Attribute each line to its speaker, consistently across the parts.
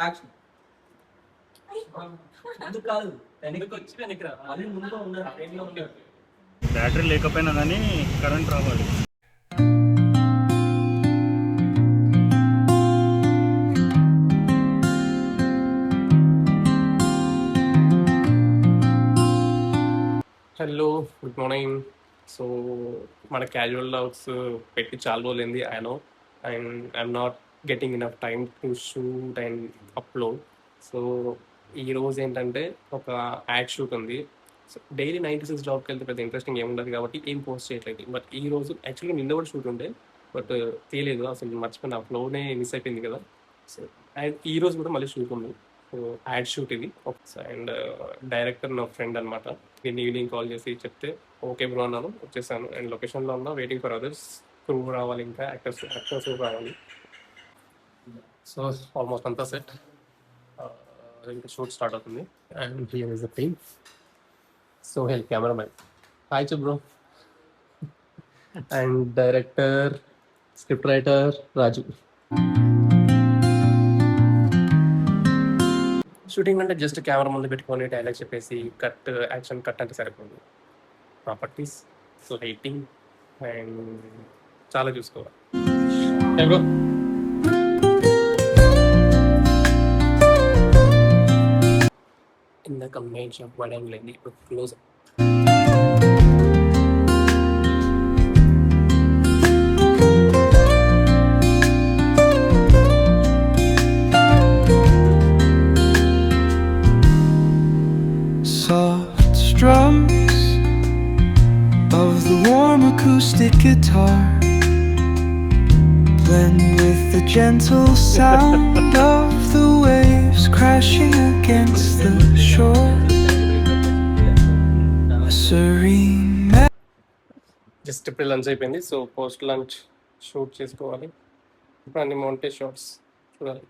Speaker 1: Action. ఎందుకు కాదు వెనక్కి వచ్చి వెనక్కి రా, మళ్ళీ ముందుగా ఉన్నారు ట్రైన్లో ఉన్నారు.
Speaker 2: బ్యాటరీ లేకపోయినా కానీ కరెంట్ రావాలి.
Speaker 3: Hello, good morning. సో మన క్యాజువల్ లాగ్స్ పెట్టి చాలా రోజులైంది. I know, and I'm not getting enough time to shoot and upload. So ఈరోజు ఏంటంటే ఒక యాడ్ షూట్ ఉంది. సో డైలీ 96 జాబ్కి వెళ్తే పెద్ద ఇంట్రెస్టింగ్ ఏముండదు కాబట్టి ఏం పోస్ట్ చేయట్లేదు. బట్ ఈ రోజు యాక్చువల్గా నిన్న కూడా షూట్ ఉండే, బట్ తెలియదు, అసలు మర్చిపోయిన, ఆ ఫ్లోనే మిస్ అయిపోయింది కదా. సో అండ్ ఈ రోజు కూడా మళ్ళీ షూట్ ఉంది. సో యాడ్ షూట్ ఇది. అండ్ డైరెక్టర్ నా ఫ్రెండ్ అనమాట. నేను ఈవినింగ్ కాల్ చేసి చెప్తే ఓకే బ్రో అన్నాను, వచ్చేసాను. అండ్ లొకేషన్లో ఉన్నా, వెయిటింగ్ ఫర్ అదర్స్. క్రూ రావాలి, ఇంకా యాక్టర్స్ రావాలి. సో ఆల్మోస్ట్ అంతా సెట్. ఇంకా షూట్ స్టార్ట్ అవుతుంది. And here is the team. So hell cameraman hi bro, and director script writer Raju. Shooting అంటే జస్ట్ కెమెరా ముందు పెట్టుకొని డైలాగ్ చెప్పేసి కట్, యాక్షన్ కట్ అంటే సరిపోదు. ప్రాపర్టీస్, లైటింగ్ అండ్ చాలా చూసుకోవాలి. ఇందాక మెయిన్ షాప్ వాడాను లేండి, ఇప్పుడు close.
Speaker 4: Soft strums of the warm acoustic guitar blend with the gentle sound of the waves crashing against the shore. A serene
Speaker 3: just ఇప్పుడు lunch అయిపోయింది. సో పోస్ట్ లంచ్ షూట్ చేసుకోవాలి. ఇప్పుడు అన్ని మౌంటేజ్ షాట్స్ చూడాలి.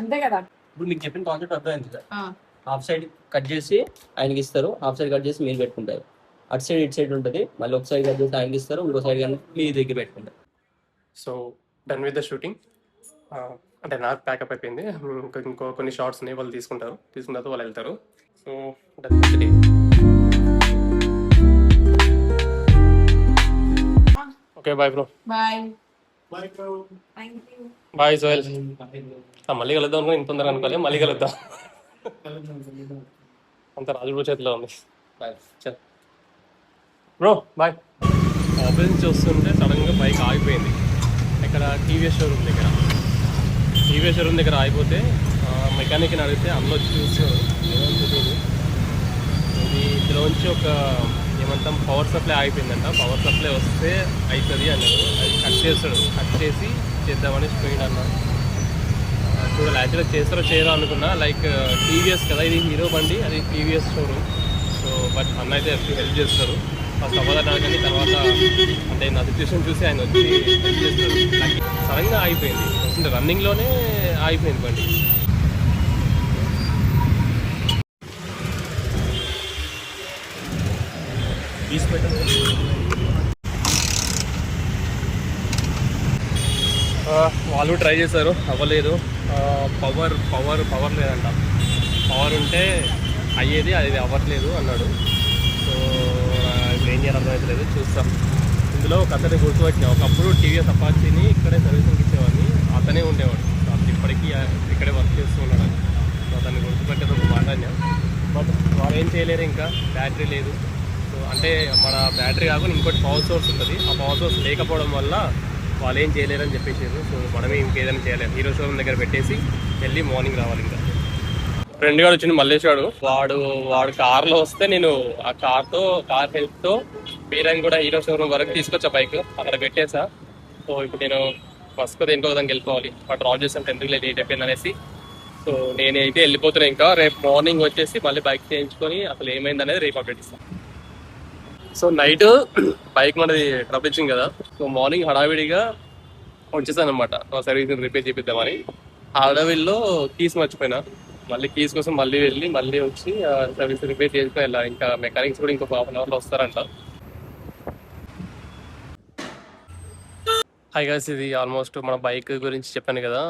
Speaker 5: అంతే కదా.
Speaker 1: ఇప్పుడు మీకు చెప్పిన కాన్సెప్ట్ అర్థమైంది కదా. హాఫ్ సైడ్ కట్ చేసి ఆయనకి ఇస్తారు, హాఫ్ సైడ్ కట్ చేసి మీరు పెట్టుకుంటారు. అటు సైడ్ ఇటు సైడ్ ఉంటుంది, మళ్ళీ ఒక సైడ్ కట్ చేసి ఆయనకి ఇస్తారు, ఇంకో సైడ్ కానీ మీ దగ్గర పెట్టుకుంటారు.
Speaker 3: So done with the shooting. అంటే నాకు ప్యాకప్ అయిపోయింది. ఇంకో కొన్ని షార్ట్స్ ఉన్నాయి, వాళ్ళు తీసుకున్న తర్వాత వాళ్ళు వెళ్తారు. So done with day. Okay bye bro.
Speaker 5: Bye
Speaker 3: bye Sohel. మళ్ళీ కలుద్దాం అనుకో, ఇంత తొందరగా అనుకోలే, మళ్ళీ కలుద్దాం. అంత రాజు చేతిలో ఉంది. Bye bro, bye. ఆఫీస్ నుంచి వస్తుంటే సడన్గా బైక్ ఆగిపోయింది. ఇక్కడ టీవీఎస్ షోరూమ్ దగ్గర ఆగిపోతే మెకానిక్ని అడిగితే అందులో వచ్చి చూస్తారు. ఏమనుకుంటుంది, ఇది ఇందులోంచి ఒక ఏమంటాం పవర్ సప్లై ఆగిపోయిందంట. పవర్ సప్లై వస్తే అవుతుంది అన్నారు. అది కట్ చేసి చేద్దామని పోయింది అన్నారు. చూడాలి, యాక్చువల్గా చేస్తారో చేయరో అనుకున్నా. లైక్ టీవీఎస్ కదా, ఇది హీరో బండి, అది టీవీఎస్ షోరూమ్. సో బట్ అన్న అయితే హెల్ప్ చేస్తారు. ఫస్ట్ అవ్వదన్నా కానీ తర్వాత అంటే నా సిచ్యువేషన్ చూసి ఆయన వచ్చి హెల్ప్ చేస్తారు. సడన్గా ఆగిపోయింది, అంటే రన్నింగ్లోనే ఆగిపోయింది బండి. వాళ్ళు ట్రై చేశారు, అవ్వలేదు. పవర్ లేదంట. పవర్ ఉంటే అయ్యేది అది అవ్వట్లేదు అన్నాడు. సో ఇప్పుడు ఏం చేయాలి అర్థమవుతలేదు, చూస్తాం. ఇందులో ఒక అతని గుర్తుపట్టిన, ఒకప్పుడు టీవీఎస్ అపాచీని ఇక్కడే సర్వీసింగ్ ఇచ్చేవాడిని, అతనే ఉండేవాడు. అతను ఇప్పటికీ ఇక్కడే వర్క్ చేస్తూ ఉన్నాడు. సో అతన్ని గుర్తుపెట్టేది ఒక మాట్లాడినా, బట్ వాళ్ళు ఏం చేయలేరు, ఇంకా బ్యాటరీ లేదు. సో అంటే మన బ్యాటరీ కాకుండా ఇంకోటి పవర్ సోర్స్ ఉంటుంది, ఆ పవర్ సోర్స్ లేకపోవడం వల్ల వాళ్ళు ఏం చేయలేరని చెప్పేసారు. సో మనమే ఇంకేదైనా చేయలేము, హీరో షోరూమ్ దగ్గర పెట్టేసి వెళ్ళి మార్నింగ్ రావాలి. ఇంకా ఫ్రెండ్ గారు వచ్చింది మల్లేశ్వాడు, వాడు కార్లో వస్తే నేను ఆ కార్ హెల్ప్తో బీరాన్ కూడా హీరో షోరూమ్ వరకు తీసుకొచ్చా, బైక్ అక్కడ పెట్టేసా. సో ఇప్పుడు నేను ఫస్ట్ దేనికో దానికి వెళ్ళిపోవాలి, డ్రాప్ చేసాం 10కి లేట్ అయిపోయింది అనేసి. సో నేనైతే వెళ్ళిపోతున్నా. ఇంకా రేపు మార్నింగ్ వచ్చేసి మళ్ళీ బైక్ చేయించుకొని అసలు ఏమైంది అనేది రేపు అప్డేట్ ఇస్తాను. సో నైట్ బైక్ మనది ట్రబుల్ ఇచ్చింది కదా, సో మార్నింగ్ హడావిడిగా వచ్చేసాను అనమాట సర్వీసింగ్ రిపేర్ చేపిద్దామని. హడావిడిలో కీస్ మర్చిపోయినా, మళ్ళీ కీస్ కోసం మళ్ళీ వచ్చి సర్వీస్ రిపేర్ చేసుకుని వెళ్ళాలి. ఇంకా మెకానిక్స్ కూడా ఇంకో హాఫ్ అన్ అవర్లో వస్తారంట. హై గైస్, ఇది ఆల్మోస్ట్ మన బైక్ గురించి చెప్పాను కదా,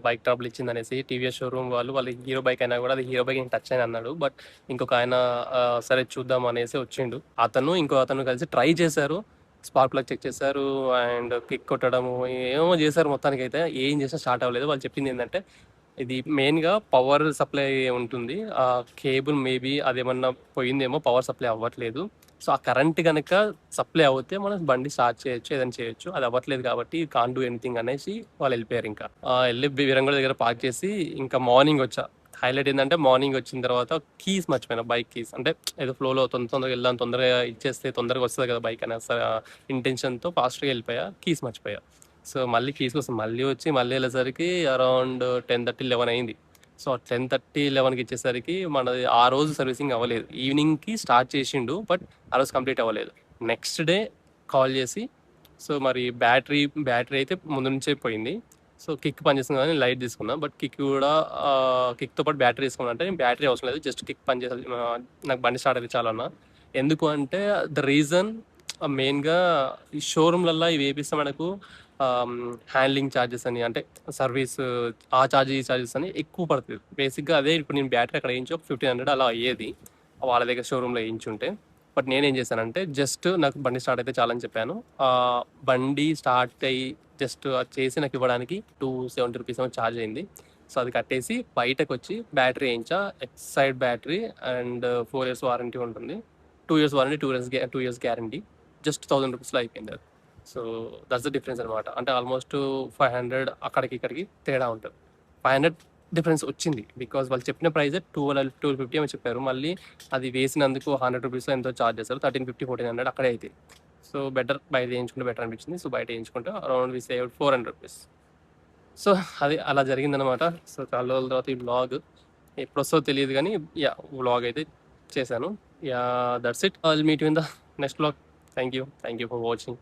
Speaker 3: బైక్ ట్రబుల్ ఇచ్చింది అనేసి. టీవీఎస్ షోరూమ్ వాళ్ళు హీరో బైక్ అయినా కూడా అది హీరో బైక్ టచ్ అని అన్నాడు. బట్ ఇంకొక ఆయన సరే చూద్దాం అనేసి వచ్చిండు. ఇంకో అతను కలిసి ట్రై చేశారు, స్పార్క్ ప్లగ్ చెక్ చేశారు అండ్ కిక్ కొట్టడము ఏమో చేశారు. మొత్తానికి అయితే ఏం చేసినా స్టార్ట్ అవ్వలేదు. వాళ్ళు చెప్పింది ఏంటంటే ఇది మెయిన్గా పవర్ సప్లై ఉంటుంది, ఆ కేబుల్ మేబీ అదేమన్నా పోయిందేమో, పవర్ సప్లై అవ్వట్లేదు. సో ఆ కరెంట్ కనుక సప్లై అవుతే మనం బండి స్టార్ట్ చేయొచ్చు, ఏదైనా చేయొచ్చు. అది అవ్వట్లేదు కాబట్టి కాన్ డూ ఎనీథింగ్ అనేసి వాళ్ళు వెళ్ళిపోయారు. ఇంకా వెళ్ళి వీరంగల్ దగ్గర పార్క్ చేసి ఇంకా మార్నింగ్ వచ్చా. హైలైట్ ఏంటంటే మార్నింగ్ వచ్చిన తర్వాత కీస్ మర్చిపోయినా, బైక్ కీస్. అంటే ఏదో ఫ్లోలో తొందరగా వెళ్దాం, తొందరగా ఇచ్చేస్తే తొందరగా వస్తుంది కదా బైక్ అనే ఇంటెన్షన్తో ఫాస్ట్గా వెళ్ళిపోయా, కీస్ మర్చిపోయా. సో మళ్ళీ కీస్ కోసం మళ్ళీ వెళ్ళేసరికి అరౌండ్ 10:30, 11 అయింది. సో 10:30, 11కి ఇచ్చేసరికి మనది ఆ రోజు సర్వీసింగ్ అవ్వలేదు. ఈవినింగ్కి స్టార్ట్ చేసిండు, బట్ ఆ రోజు కంప్లీట్ అవ్వలేదు. నెక్స్ట్ డే కాల్ చేసి, సో మరి బ్యాటరీ అయితే ముందు నుంచే పోయింది. సో కిక్ పనిచేస్తుంది కానీ లైట్ తీసుకున్నా, బట్ కిక్తో పాటు బ్యాటరీ తీసుకున్నా. అంటే నేను బ్యాటరీ అవసరం లేదు, జస్ట్ కిక్ పనిచేయాలి, నాకు బండి స్టార్ట్ అయితే చాలన్నా. ఎందుకు అంటే ద రీజన్ మెయిన్గా ఈ షోరూమ్లల్లో ఇవి వేపిస్తే మనకు హ్యాండ్లింగ్ ఛార్జెస్ అని, అంటే సర్వీస్ ఆ ఛార్జెస్ ఈ ఛార్జెస్ అని ఎక్కువ పడుతుంది. బేసిక్గా అదే ఇప్పుడు నేను బ్యాటరీ అక్కడ వేయించి ఒక 1500 అలా అయ్యేది వాళ్ళ దగ్గర షోరూంలో వేయించుంటే. బట్ నేనేం చేశానంటే జస్ట్ నాకు బండి స్టార్ట్ అయితే చాలని చెప్పాను. బండి స్టార్ట్ అయ్యి జస్ట్ చేసి నాకు ఇవ్వడానికి 270 రూపీస్ ఏమో ఛార్జ్ అయింది. సో అది కట్టేసి బయటకు వచ్చి బ్యాటరీ వేయించా, Exide battery and 4 years warranty ఉంటుంది, 2 years warranty, 2 years guarantee, just 1000 రూపీస్లో అయిపోయింది అది. సో దట్స్ ద డిఫరెన్స్ అనమాట. అంటే ఆల్మోస్ట్ 500 అక్కడికి ఇక్కడికి తేడా ఉంటుంది. 500 డిఫరెన్స్ వచ్చింది బికాజ్ వాళ్ళు చెప్పిన ప్రైజే 1250 అని చెప్పారు. మళ్ళీ అది వేసినందుకు 100 రూపీస్ ఎంతో ఛార్జ్ చేస్తారు, 1350, 1400 అక్కడే అయితే. సో బెటర్ బయట వేయించుకుంటే బెటర్ అనిపించింది. సో బయట వేయించుకుంటే around we save 400 rupees. So అది అలా జరిగిందనమాట. సో చాలా రోజుల తర్వాత ఈ వ్లాగ్ ఎప్పుడు వస్తుందో తెలియదు కానీ వ్లాగ్ అయితే చేశాను. That's it. I'll meet you in the next vlog. Thank you for watching.